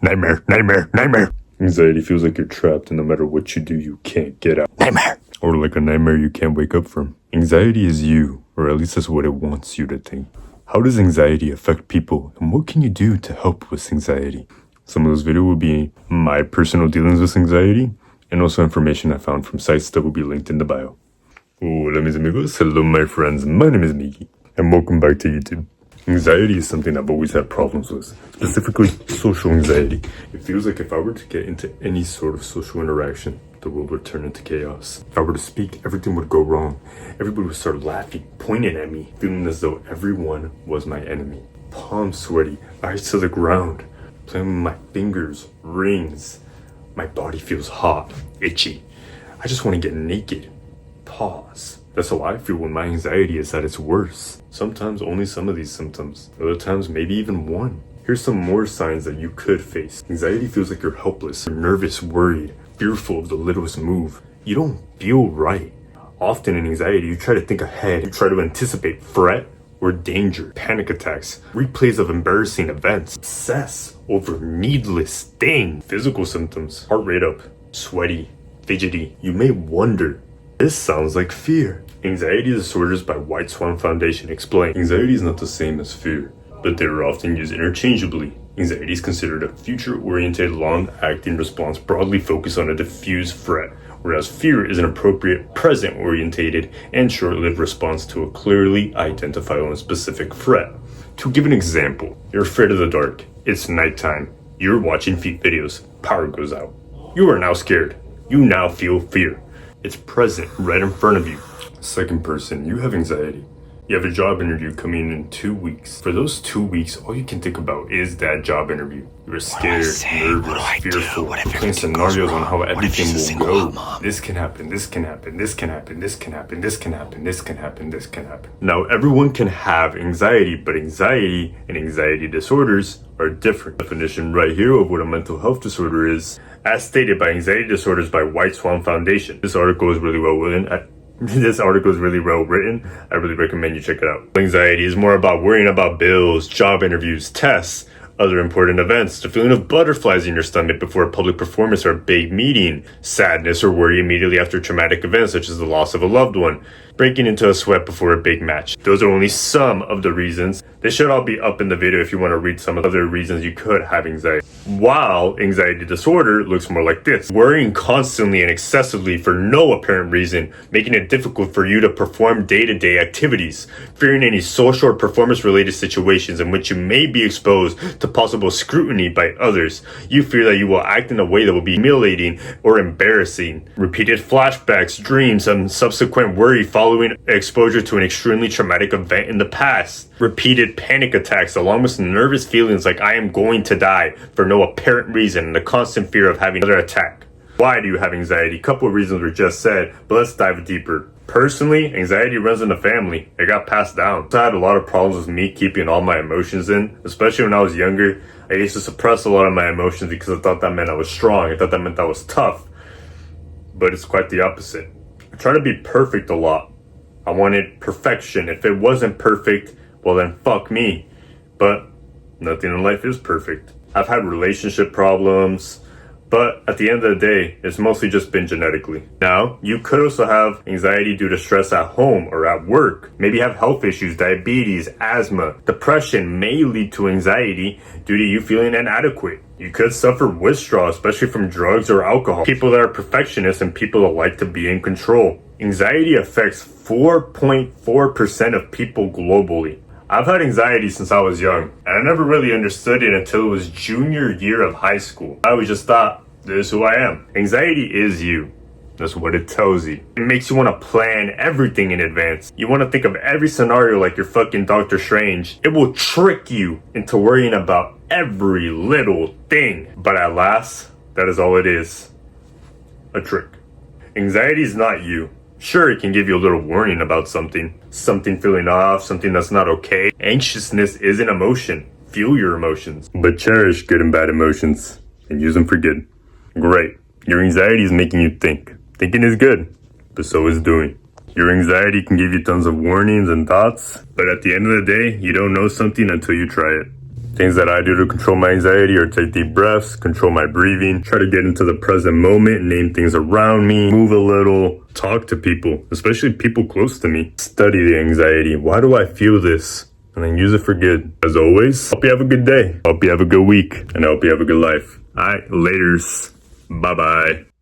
Nightmare, nightmare, nightmare. Anxiety feels like you're trapped and no matter what you do, you can't get out. Nightmare. Or like a nightmare you can't wake up from. Anxiety is you, or at least that's what it wants you to think. How does anxiety affect people, and what can you do to help with anxiety? Some of this video will be my personal dealings with anxiety, and also information I found from sites that will be linked in the bio. Hola mis amigos, hello my friends, my name is Miki, and welcome back to YouTube. Anxiety is something I've always had problems with, specifically social anxiety. It feels like if I were to get into any sort of social interaction, the world would turn into chaos. If I were to speak, everything would go wrong. Everybody would start laughing, pointing at me, feeling as though everyone was my enemy. Palms sweaty, eyes to the ground, playing with my fingers, rings. My body feels hot, itchy. I just want to get naked. Pause. That's how I feel when my anxiety is at its worst. Sometimes only some of these symptoms. Other times maybe even one. Here's some more signs that you could face. Anxiety feels like you're helpless, you're nervous, worried, fearful of the littlest move. You don't feel right. Often in anxiety, you try to think ahead. You try to anticipate threat or danger, panic attacks, replays of embarrassing events, obsess over needless things. Physical symptoms, heart rate up, sweaty, fidgety. You may wonder, this sounds like fear. Anxiety Disorders by White Swan Foundation explain. Anxiety is not the same as fear, but they are often used interchangeably. Anxiety is considered a future-oriented, long-acting response broadly focused on a diffuse threat, whereas fear is an appropriate, present-orientated, and short-lived response to a clearly identifiable and specific threat. To give an example, you're afraid of the dark. It's nighttime. You're watching feet videos. Power goes out. You are now scared. You now feel fear. It's present right in front of you. Second person, you have anxiety. You have a job interview coming in 2 weeks. For those 2 weeks, all you can think about is that job interview. You're scared, nervous, fearful, playing scenarios on how everything will go. This can happen, this can happen, this can happen, this can happen, this can happen, this can happen, this can happen. Now, everyone can have anxiety, but anxiety and anxiety disorders are different. Definition right here of what a mental health disorder is, as stated by Anxiety Disorders by White Swan Foundation. This article is really well written. I really recommend you check it out. Anxiety is more about worrying about bills, job interviews, tests, other important events, the feeling of butterflies in your stomach before a public performance or a big meeting, sadness or worry immediately after traumatic events such as the loss of a loved one, breaking into a sweat before a big match. Those are only some of the reasons. They should all be up in the video if you want to read some of the other reasons you could have anxiety. While anxiety disorder looks more like this: worrying constantly and excessively for no apparent reason, making it difficult for you to perform day-to-day activities, fearing any social or performance-related situations in which you may be exposed to possible scrutiny by others. You fear that you will act in a way that will be humiliating or embarrassing. Repeated flashbacks, dreams, and subsequent worry following exposure to an extremely traumatic event in the past. Repeated panic attacks along with some nervous feelings like I am going to die for no apparent reason, and the constant fear of having another attack. Why do you have anxiety? A couple of reasons were just said, but let's dive deeper. Personally, anxiety runs in the family. It got passed down. I had a lot of problems with me keeping all my emotions in, especially when I was younger. I used to suppress a lot of my emotions because I thought that meant I was strong. I thought that meant I was tough. But it's quite the opposite. I try to be perfect a lot. I wanted perfection. If it wasn't perfect, well then fuck me. But nothing in life is perfect. I've had relationship problems, but at the end of the day, it's mostly just been genetically. Now, you could also have anxiety due to stress at home or at work. Maybe have health issues, diabetes, asthma. Depression may lead to anxiety due to you feeling inadequate. You could suffer withdrawal, especially from drugs or alcohol. People that are perfectionists and people that like to be in control. Anxiety affects 4.4% of people globally. I've had anxiety since I was young, and I never really understood it until it was junior year of high school. I always just thought, this is who I am. Anxiety is you. That's what it tells you. It makes you want to plan everything in advance. You want to think of every scenario like you're fucking Doctor Strange. It will trick you into worrying about every little thing. But at last, that is all it is. A trick. Anxiety is not you. Sure, it can give you a little warning about something feeling off, something that's not okay. Anxiousness is an emotion. Feel your emotions, but cherish good and bad emotions and use them for good. Great. Your anxiety is making you think. Thinking is good, but so is doing. Your anxiety can give you tons of warnings and thoughts, but at the end of the day, you don't know something until you try it. Things that I do to control my anxiety are take deep breaths, control my breathing, try to get into the present moment, name things around me, move a little, talk to people, especially people close to me. Study the anxiety. Why do I feel this? And then use it for good. As always, hope you have a good day. Hope you have a good week. And I hope you have a good life. All right, laters. Bye-bye.